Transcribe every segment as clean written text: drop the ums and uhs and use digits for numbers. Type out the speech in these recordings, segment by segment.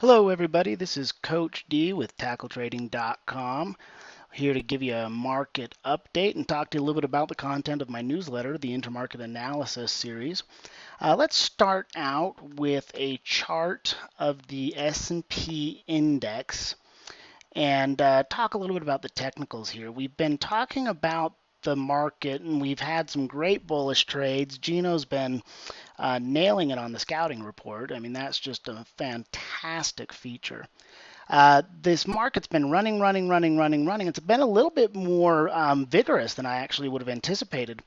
Hello everybody, this is Coach D with TackleTrading.com, here to give you a market update and talk to you a little bit about the content of my newsletter, the Intermarket Analysis series. Let's start out with a chart of the S&P index and talk a little bit about the technicals here. We've been talking about the market and we've had some great bullish trades. Gino's been nailing it on the scouting report. I mean, that's just a fantastic feature. This market's been running. It's been a little bit more vigorous than I actually would have anticipated,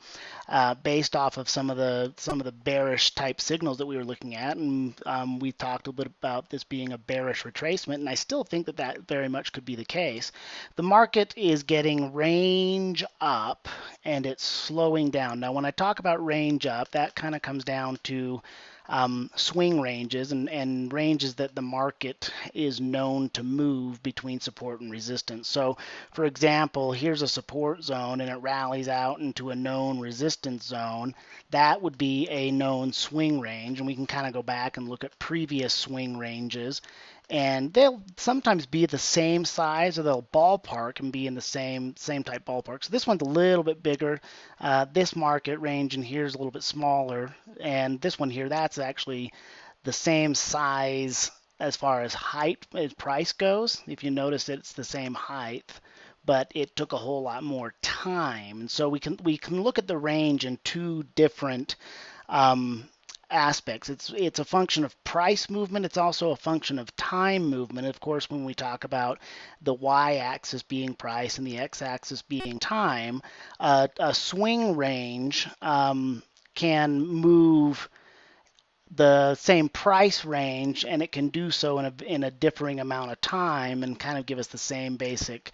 based off of some of the bearish type signals that we were looking at, and we talked a little bit about this being a bearish retracement, and I still think that that very much could be the case. The market is getting range up, and it's slowing down. Now, when I talk about range up, that kind of comes down to swing ranges and ranges that the market is known to move between support and resistance. So, for example, here's a support zone and it rallies out into a known resistance zone. That would be a known swing range, and we can kind of go back and look at previous swing ranges. And they'll sometimes be the same size, or they'll ballpark and be in the same type ballpark. So this one's a little bit bigger. This market range in here is a little bit smaller, and this one here, that's actually the same size as far as height as price goes. If you notice, it's the same height, but it took a whole lot more time. And so we can look at the range in two different aspects. It's a function of price movement. It's also a function of time movement. Of course, when we talk about the y-axis being price and the x-axis being time, a swing range can move the same price range, and it can do so in a differing amount of time and kind of give us the same basic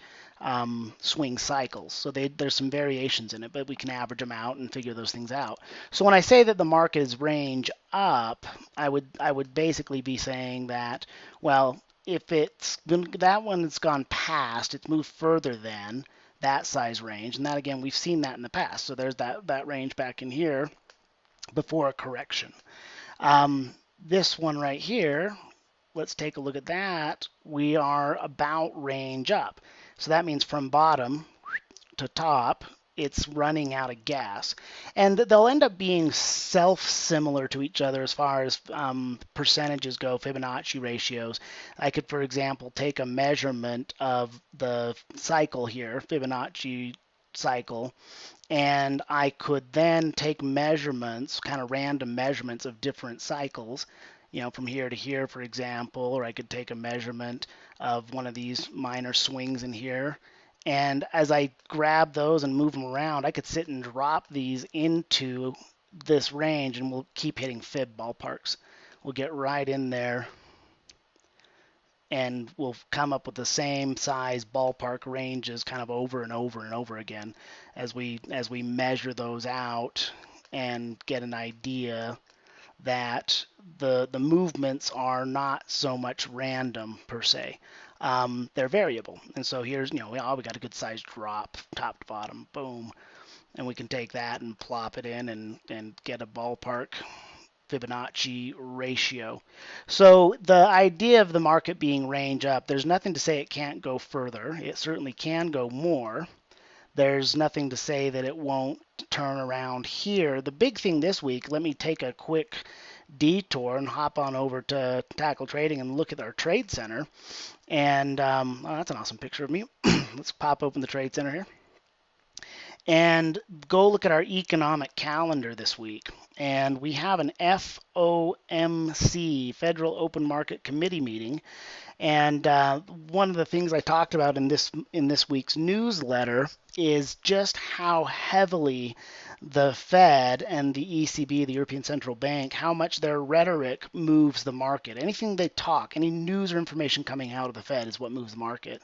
swing cycles. So there's some variations in it, but we can average them out and figure those things out. So when I say that the market is range up, I would basically be saying that, well, if that one has gone past, it's moved further than that size range, and that, again, we've seen that in the past. So there's that range back in here before a correction. This one right here, let's take a look at that. We are about range up. So that means from bottom to top, it's running out of gas. And they'll end up being self-similar to each other as far as percentages go, Fibonacci ratios. I could, for example, take a measurement of the cycle here, Fibonacci cycle, and I could then take measurements, kind of random measurements of different cycles, from here to here, for example, or I could take a measurement of one of these minor swings in here. And as I grab those and move them around, I could sit and drop these into this range, and we'll keep hitting fib ballparks. We'll get right in there, and we'll come up with the same size ballpark ranges kind of over and over and over again as we measure those out and get an idea that the movements are not so much random per se. They're variable. And so here's, we got a good sized drop, top to bottom, boom. And we can take that and plop it in and get a ballpark Fibonacci ratio. So the idea of the market being range up, there's nothing to say it can't go further. It certainly can go more. There's nothing to say that it won't turn around here. The big thing this week, let me take a quick detour and hop on over to Tackle Trading and look at our trade center. And oh, that's an awesome picture of me. Let's pop open the trade center here and go look at our economic calendar this week. And we have an FOMC, Federal Open Market Committee meeting. And one of the things I talked about in this week's newsletter is just how heavily the Fed and the ECB, the European Central Bank, how much their rhetoric moves the market. Anything they talk, any news or information coming out of the Fed is what moves the market.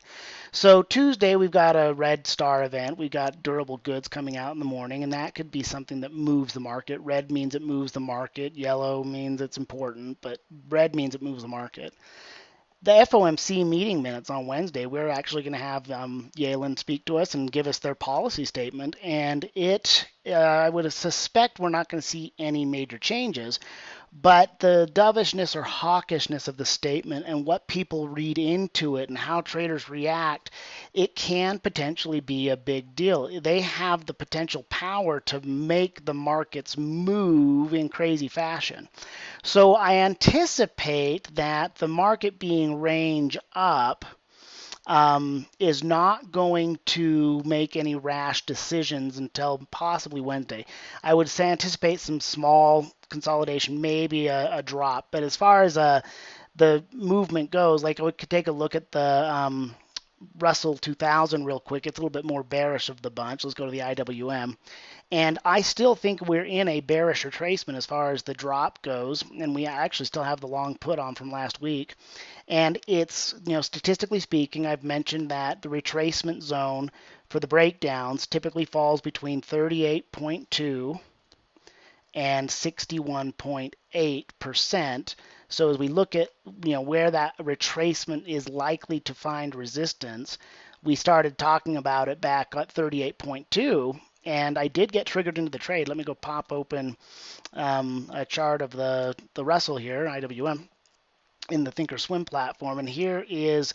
So Tuesday, we've got a Red Star event. We've got durable goods coming out in the morning, and that could be something that moves the market. Red means it moves the market. Yellow means it's important, but red means it moves the market. The FOMC meeting minutes on Wednesday, we're actually going to have Yellen speak to us and give us their policy statement. And I would suspect we're not going to see any major changes, But the dovishness or hawkishness of the statement and what people read into it and how traders react, it can potentially be a big deal. They have the potential power to make the markets move in crazy fashion. So I anticipate that the market being range up is not going to make any rash decisions until possibly Wednesday. I would say anticipate some small consolidation, maybe a drop. But as far as the movement goes, like we could take a look at the Russell 2000 real quick. It's a little bit more bearish of the bunch. Let's go to the IWM. And I still think we're in a bearish retracement as far as the drop goes. And we actually still have the long put on from last week. And it's, statistically speaking, I've mentioned that the retracement zone for the breakdowns typically falls between 38.2 and 61.8%. So as we look at, where that retracement is likely to find resistance, we started talking about it back at 38.2, and I did get triggered into the trade. Let me go pop open a chart of the Russell here, IWM, in the Thinkorswim platform, and here is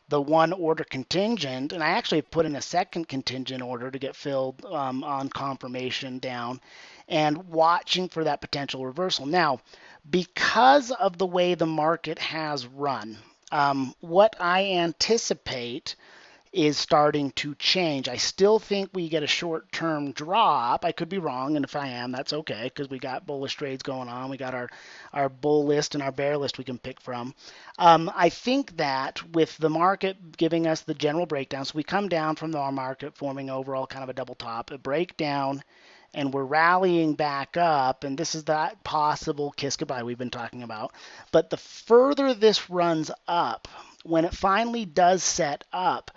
the one order contingent, and I actually put in a second contingent order to get filled on confirmation down and watching for that potential reversal. Now, because of the way the market has run, what I anticipate is starting to change. I still think we get a short-term drop. I could be wrong, and if I am, that's okay, because we got bullish trades going on. We got our bull list and our bear list we can pick from. I think that with the market giving us the general breakdown, so we come down from our market forming overall kind of a double top, a breakdown, and we're rallying back up, and this is that possible kiss goodbye we've been talking about. But the further this runs up, when it finally does set up,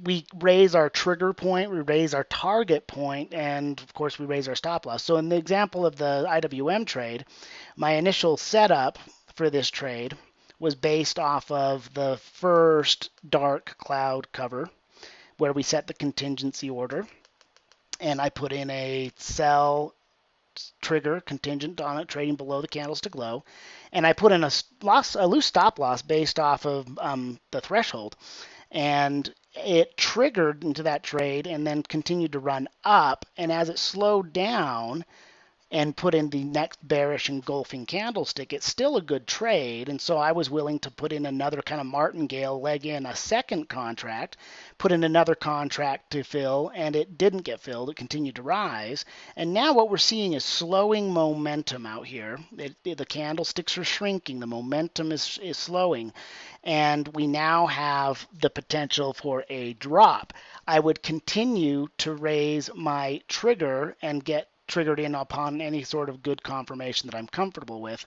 we raise our trigger point, we raise our target point, and of course we raise our stop loss. So in the example of the IWM trade, my initial setup for this trade was based off of the first dark cloud cover where we set the contingency order, and I put in a sell trigger contingent on it, trading below the candlestick low, and I put in a loose stop loss based off of the threshold, and it triggered into that trade and then continued to run up, and as it slowed down and put in the next bearish engulfing candlestick, it's still a good trade. And so I was willing to put in another kind of martingale, leg in a second contract, put in another contract to fill, and it didn't get filled. It continued to rise. And now what we're seeing is slowing momentum out here. The candlesticks are shrinking. The momentum is slowing. And we now have the potential for a drop. I would continue to raise my trigger and get triggered in upon any sort of good confirmation that I'm comfortable with.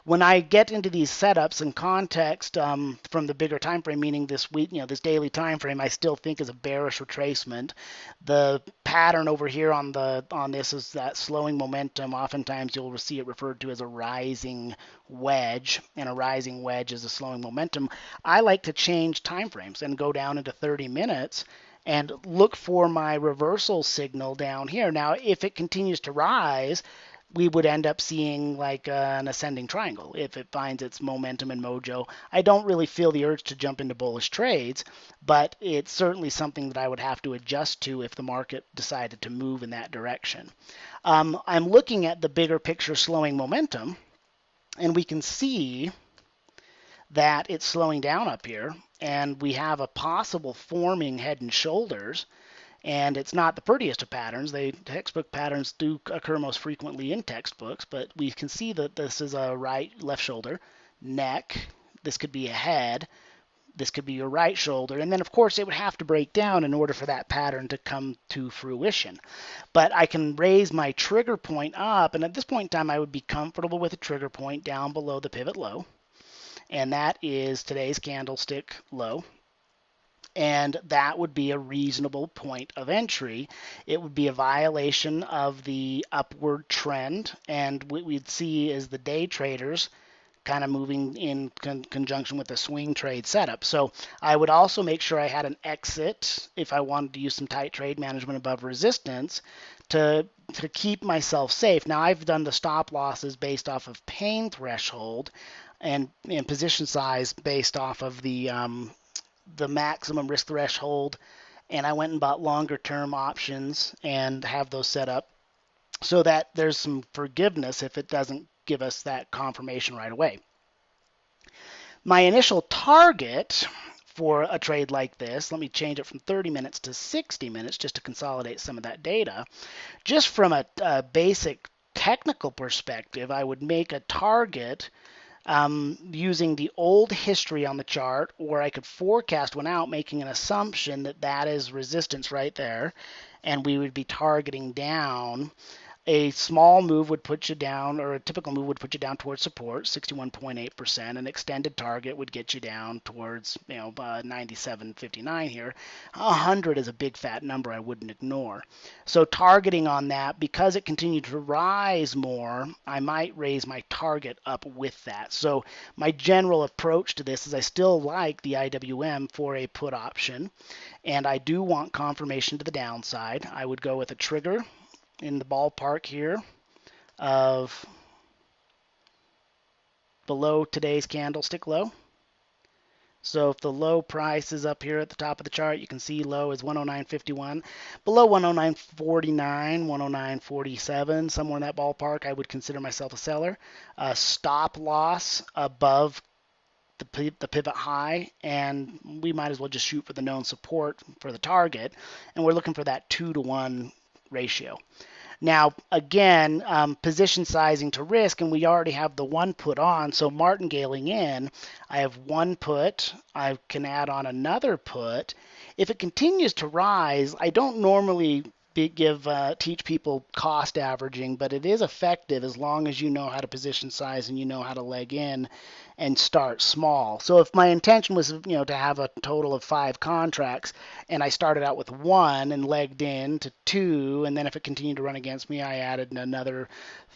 When I get into these setups and context from the bigger time frame, meaning this week, this daily time frame, I still think is a bearish retracement. The pattern over here on this is that slowing momentum. Oftentimes you'll see it referred to as a rising wedge, and a rising wedge is a slowing momentum. I like to change time frames and go down into 30 minutes and look for my reversal signal down here. Now, if it continues to rise, we would end up seeing like an ascending triangle if it finds its momentum and mojo. I don't really feel the urge to jump into bullish trades, but it's certainly something that I would have to adjust to if the market decided to move in that direction. I'm looking at the bigger picture slowing momentum, and we can see that it's slowing down up here, and we have a possible forming head and shoulders, and it's not the prettiest of patterns. Textbook patterns do occur most frequently in textbooks, but we can see that this is a left shoulder, neck, this could be a head, this could be your right shoulder, and then of course it would have to break down in order for that pattern to come to fruition. But I can raise my trigger point up, and at this point in time I would be comfortable with a trigger point down below the pivot low, and that is today's candlestick low. And that would be a reasonable point of entry. It would be a violation of the upward trend, and what we'd see is the day traders kind of moving in conjunction with the swing trade setup. So I would also make sure I had an exit if I wanted to use some tight trade management above resistance to to keep myself safe. Now I've done the stop losses based off of pain threshold and position size based off of the maximum risk threshold, and I went and bought longer term options and have those set up so that there's some forgiveness if it doesn't give us that confirmation right away. My initial target for a trade like this, let me change it from 30 minutes to 60 minutes just to consolidate some of that data. Just from a basic technical perspective, I would make a target using the old history on the chart, or I could forecast one out making an assumption that that is resistance right there, and we would be targeting down. A small move would put you down, or a typical move would put you down towards support, 61.8%. An extended target would get you down towards, 97.59 here. 100 is a big fat number I wouldn't ignore. So targeting on that, because it continued to rise more, I might raise my target up with that. So my general approach to this is I still like the IWM for a put option, and I do want confirmation to the downside. I would go with a trigger in the ballpark here of below today's candlestick low. So if the low price is up here at the top of the chart, you can see low is 109.51. Below 109.49, 109.47, somewhere in that ballpark, I would consider myself a seller. Stop loss above the pivot high, and we might as well just shoot for the known support for the target, and we're looking for that 2-to-1 ratio. Now, again, position sizing to risk, and we already have the one put on, so martingaling in, I have one put, I can add on another put. If it continues to rise, I don't normally teach people cost averaging, but it is effective as long as you know how to position size and you know how to leg in and start small. So if my intention was, to have a total of 5 contracts, and I started out with 1 and legged in to 2, and then if it continued to run against me, I added another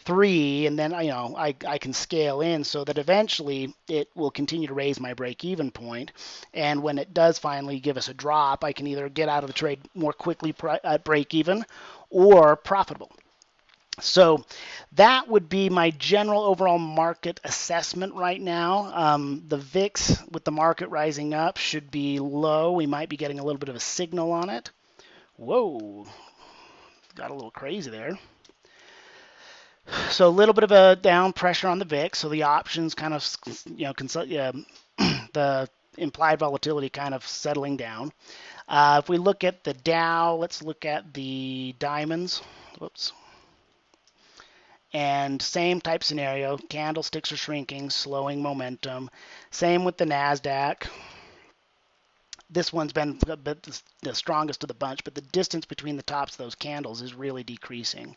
3, and then I can scale in so that eventually it will continue to raise my break-even point. And when it does finally give us a drop, I can either get out of the trade more quickly at break-even or profitable. So that would be my general overall market assessment right now. The VIX with the market rising up should be low. We might be getting a little bit of a signal on it. Whoa, got a little crazy there. So a little bit of a down pressure on the VIX. So the options kind of, the implied volatility kind of settling down. If we look at the Dow, let's look at the diamonds. Whoops. And same type scenario, candlesticks are shrinking, slowing momentum. Same with the NASDAQ. This one's been a bit the strongest of the bunch, but the distance between the tops of those candles is really decreasing.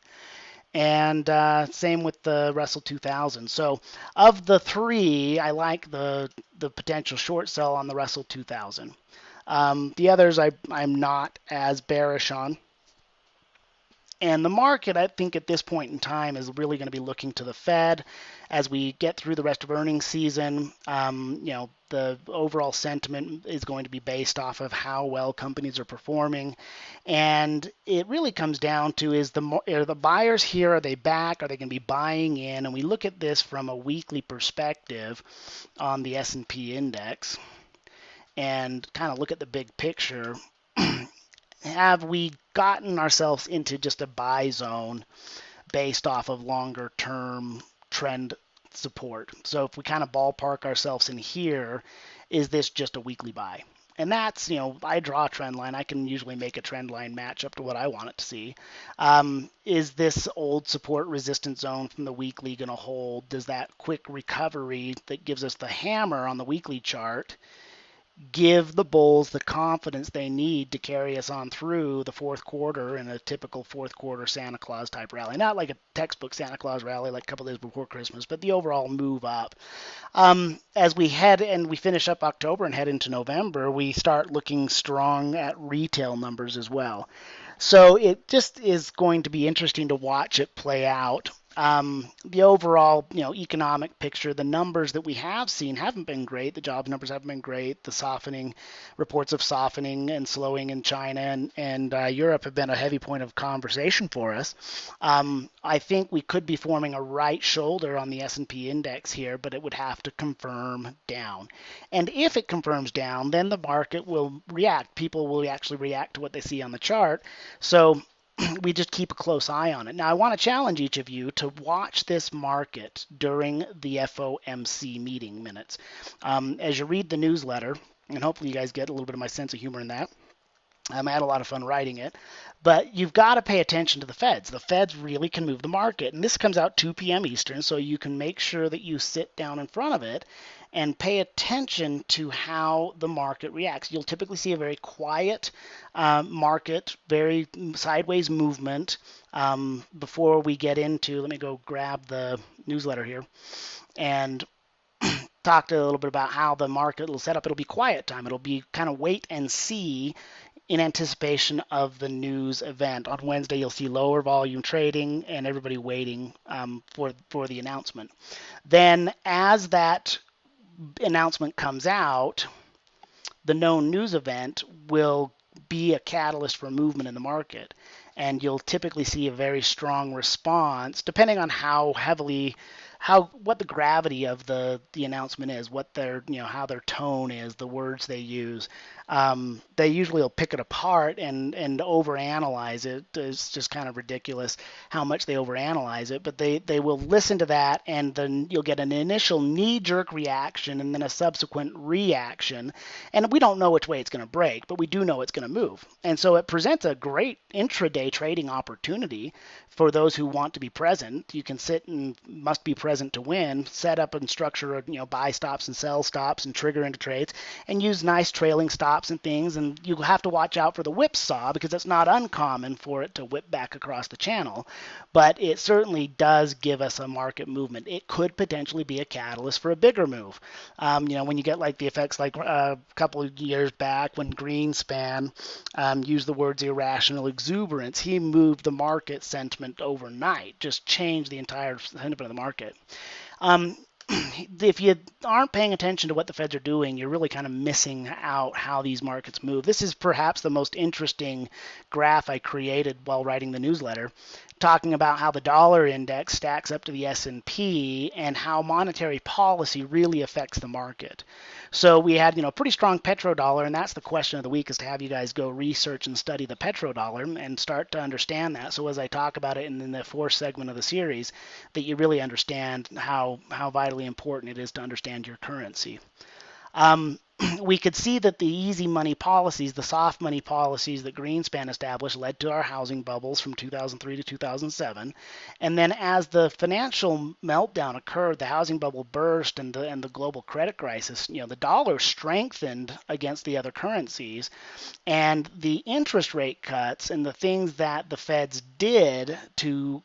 And same with the Russell 2000. So of the 3, I like the potential short sell on the Russell 2000. The others I'm not as bearish on. And the market, I think at this point in time, is really going to be looking to the Fed as we get through the rest of earnings season. The overall sentiment is going to be based off of how well companies are performing. And it really comes down to are the buyers here, are they back, are they going to be buying in? And we look at this from a weekly perspective on the S&P index and kind of look at the big picture. Have we gotten ourselves into just a buy zone based off of longer term trend support? So if we kind of ballpark ourselves in here, is this just a weekly buy? And that's, I draw a trend line. I can usually make a trend line match up to what I want it to see. Is this old support resistance zone from the weekly going to hold? Does that quick recovery that gives us the hammer on the weekly chart give the bulls the confidence they need to carry us on through the fourth quarter in a typical fourth quarter Santa Claus type rally? Not like a textbook Santa Claus rally like a couple days before Christmas, but the overall move up. As we head and we finish up October and head into November, we start looking strong at retail numbers as well. So it just is going to be interesting to watch it play out. The overall, economic picture, the numbers that we have seen haven't been great. The jobs numbers haven't been great. The softening reports of softening and slowing in China and Europe have been a heavy point of conversation for us. I think we could be forming a right shoulder on the S&P index here, but it would have to confirm down. And if it confirms down, then the market will react. People will actually react to what they see on the chart. So we just keep a close eye on it. Now, I want to challenge each of you to watch this market during the FOMC meeting minutes. As you read the newsletter, and hopefully you guys get a little bit of my sense of humor in that. I had a lot of fun writing it. But you've got to pay attention to the Feds. The Feds really can move the market. And this comes out 2 p.m. Eastern, so you can make sure that you sit down in front of it and pay attention to how the market reacts. You'll typically see a very quiet market, very sideways movement before we get into, let me go grab the newsletter here, and talk a little bit about how the market will set up. It'll be quiet time. It'll be kind of wait and see in anticipation of the news event. On Wednesday, you'll see lower volume trading and everybody waiting for the announcement. Then as that announcement comes out, the known news event will be a catalyst for movement in the market. And you'll typically see a very strong response, depending on what the gravity of the announcement is, what their, how their tone is, the words they use. They usually will pick it apart and overanalyze it. It's just kind of ridiculous how much they overanalyze it, but they will listen to that, and then you'll get an initial knee-jerk reaction and then a subsequent reaction. And we don't know which way it's going to break, but we do know it's going to move. And so it presents a great intraday trading opportunity for those who want to be present. You can sit and must be present to win, set up and structure, buy stops and sell stops and trigger into trades, and use nice trailing stops and things. And you have to watch out for the whipsaw, because it's not uncommon for it to whip back across the channel. But it certainly does give us a market movement. It could potentially be a catalyst for a bigger move. When you get like the effects like a couple of years back when Greenspan used the words irrational exuberance, he moved the market sentiment overnight, just changed the entire sentiment of the market. If you aren't paying attention to what the Feds are doing, you're really kind of missing out how these markets move. This is perhaps the most interesting graph I created while writing the newsletter, talking about how the dollar index stacks up to the S&P and how monetary policy really affects the market. So we had, pretty strong petrodollar, and that's the question of the week, is to have you guys go research and study the petrodollar and start to understand that. So as I talk about it in the fourth segment of the series, that you really understand how vitally important it is to understand your currency. We could see that the easy money policies, the soft money policies that Greenspan established, led to our housing bubbles from 2003 to 2007. And then as the financial meltdown occurred, the housing bubble burst and the global credit crisis, the dollar strengthened against the other currencies. And the interest rate cuts and the things that the Feds did to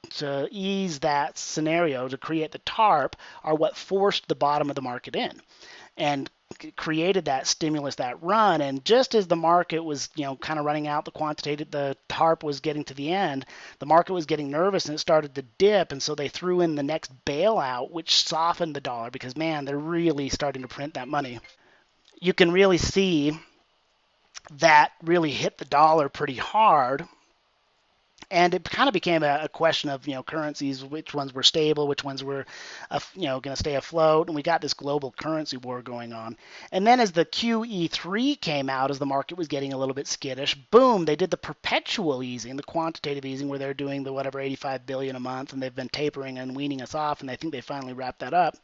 ease that scenario, to create the TARP, are what forced the bottom of the market in and created that stimulus, that run. And just as the market was, kind of running out, the TARP was getting to the end, the market was getting nervous and it started to dip. And so they threw in the next bailout, which softened the dollar, because, man, they're really starting to print that money. You can really see that really hit the dollar pretty hard. And it kind of became a question of, currencies, which ones were stable, which ones were, going to stay afloat. And we got this global currency war going on. And then as the QE3 came out, as the market was getting a little bit skittish, boom, they did the perpetual easing, the quantitative easing, where they're doing the whatever $85 billion a month, and they've been tapering and weaning us off, and I think they finally wrapped that up.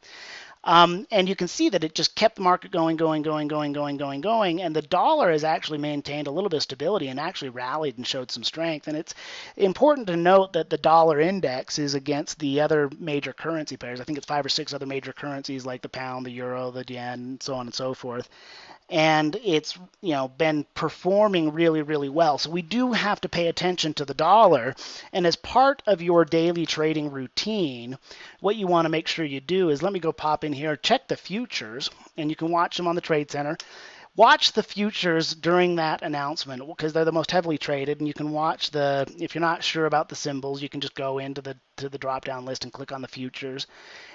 And you can see that it just kept the market going, and the dollar has actually maintained a little bit of stability and actually rallied and showed some strength. And it's important to note that the dollar index is against the other major currency pairs. I think it's 5 or 6 other major currencies like the pound, the euro, the yen, so on and so forth. And it's been performing really, really well. So we do have to pay attention to the dollar. And as part of your daily trading routine, what you want to make sure you do is, let me go pop in here, check the futures, and you can watch them on the Trade Center. Watch the futures during that announcement because they're the most heavily traded, and you can watch if you're not sure about the symbols, you can just go into the drop down list and click on the futures.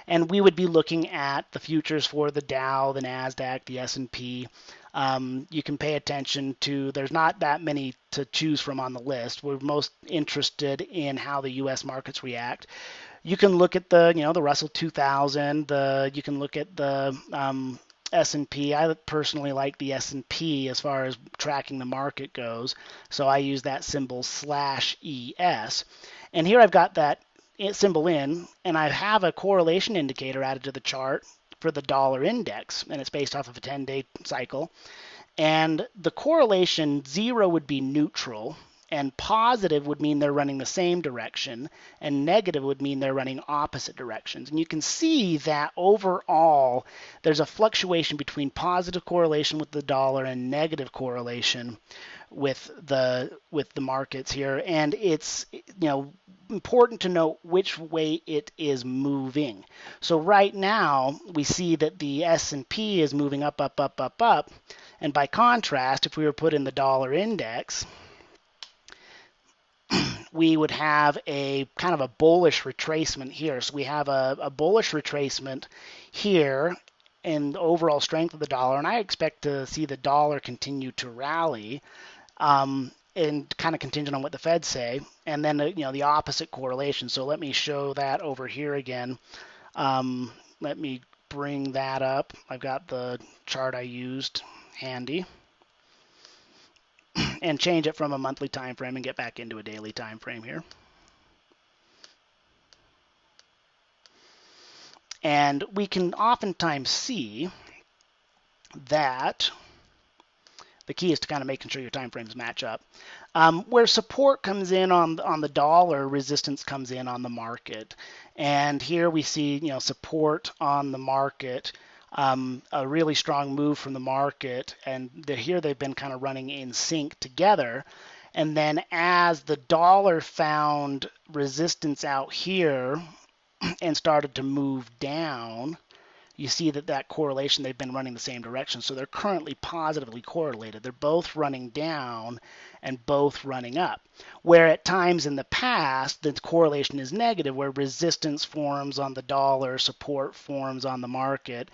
And we would be looking at the futures for the Dow, the Nasdaq, the S&P. You can pay attention to, there's not that many to choose from on the list. We're most interested in how the US markets react. You can look at the Russell 2000, you can look at the S&P. I personally like the S&P as far as tracking the market goes, so I use that symbol /ES. And here I've got that symbol in, and I have a correlation indicator added to the chart for the dollar index, and it's based off of a 10-day cycle. And the correlation 0 would be neutral, and positive would mean they're running the same direction, and negative would mean they're running opposite directions. And you can see that overall there's a fluctuation between positive correlation with the dollar and negative correlation with the markets here, and it's important to note which way it is moving. So right now we see that the S&P is moving up, up, up, up, up, and by contrast, if we were put in the dollar index, we would have a kind of a bullish retracement here. So we have a bullish retracement here in the overall strength of the dollar, and I expect to see the dollar continue to rally, and kind of contingent on what the Fed say, and then the opposite correlation. So let me show that over here again. Let me bring that up. I've got the chart I used handy, and change it from a monthly time frame and get back into a daily time frame here. And we can oftentimes see that the key is to kind of making sure your time frames match up. Where support comes in on the dollar, resistance comes in on the market. And here we see support on the market, a really strong move from the market, and here they've been kind of running in sync together. And then as the dollar found resistance out here and started to move down, you see that correlation, they've been running the same direction. So they're currently positively correlated. They're both running down and both running up. Where at times in the past, the correlation is negative, where resistance forms on the dollar, support forms on the market,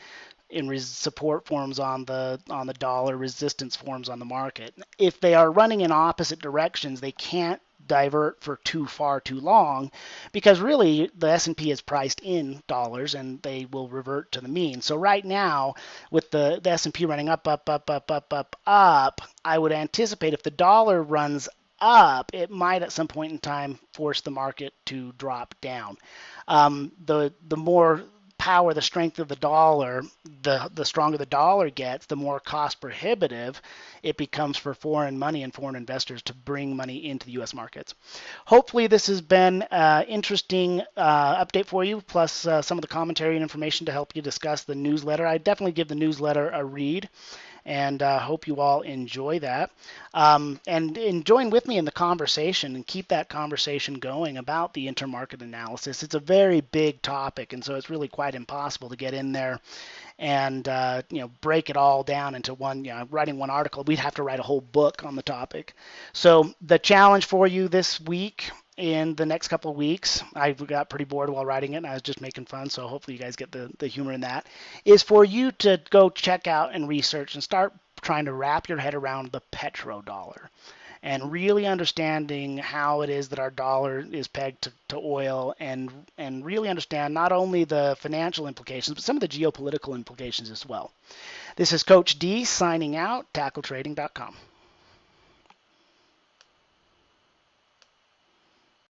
and support forms on the dollar, resistance forms on the market. If they are running in opposite directions, they can't divert for too far too long, because really the S&P is priced in dollars and they will revert to the mean. So right now with the S&P running up, up, up, up, up, up, up, I would anticipate if the dollar runs up, it might at some point in time force the market to drop down. The more power, the strength of the dollar, the stronger the dollar gets, the more cost prohibitive it becomes for foreign money and foreign investors to bring money into the U.S. markets. Hopefully this has been an interesting update for you, plus some of the commentary and information to help you discuss the newsletter. I definitely give the newsletter a read, and hope you all enjoy that. And join with me in the conversation and keep that conversation going about the intermarket analysis. It's a very big topic, and so it's really quite impossible to get in there and break it all down into one. Writing one article, we'd have to write a whole book on the topic. So the challenge for you this week, in the next couple of weeks, I got pretty bored while writing it, and I was just making fun, so hopefully you guys get the humor in that, is for you to go check out and research and start trying to wrap your head around the petrodollar and really understanding how it is that our dollar is pegged to oil, and really understand not only the financial implications, but some of the geopolitical implications as well. This is Coach D signing out, tackletrading.com.